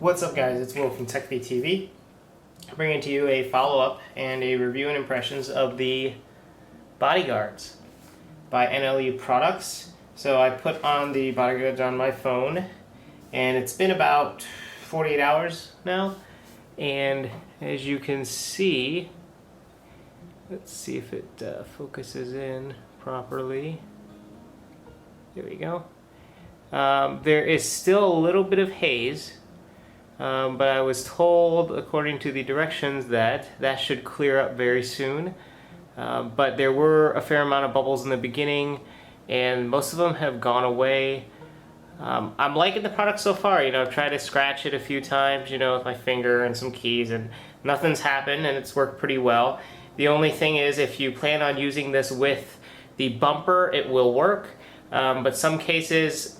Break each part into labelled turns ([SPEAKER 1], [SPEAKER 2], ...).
[SPEAKER 1] What's up guys, it's Will from 𝗥𝗲𝗺𝗃 bringing to you a follow-up and a review and impressions of the Bodyguards by NLU Products. So I put on the Bodyguards on my phone and it's been about 48 hours now, and as you can see, let's see if it focuses in properly. There we go. There is still a little bit of haze, but I was told, according to the directions, that should clear up very soon. But there were a fair amount of bubbles in the beginning, and most of them have gone away. I'm liking the product so far. You know, I've tried to scratch it a few times, you know, with my finger and some keys, and nothing's happened, and it's worked pretty well. The only thing is, if you plan on using this with the bumper, it will work. But some cases,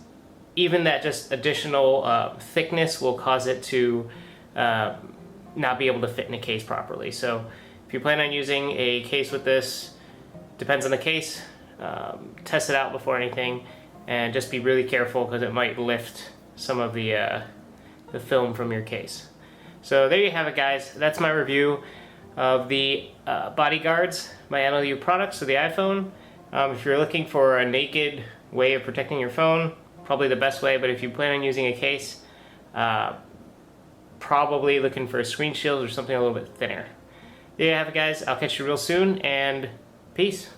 [SPEAKER 1] even that just additional thickness will cause it to not be able to fit in a case properly. So if you plan on using a case with this, depends on the case, test it out before anything, and just be really careful because it might lift some of the film from your case. So there you have it guys, that's my review of the Bodyguards by NLU Products for the iPhone. If you're looking for a naked way of protecting your phone, probably the best way, but if you plan on using a case, probably looking for a screen shield or something a little bit thinner. There you have it guys, I'll catch you real soon, and peace.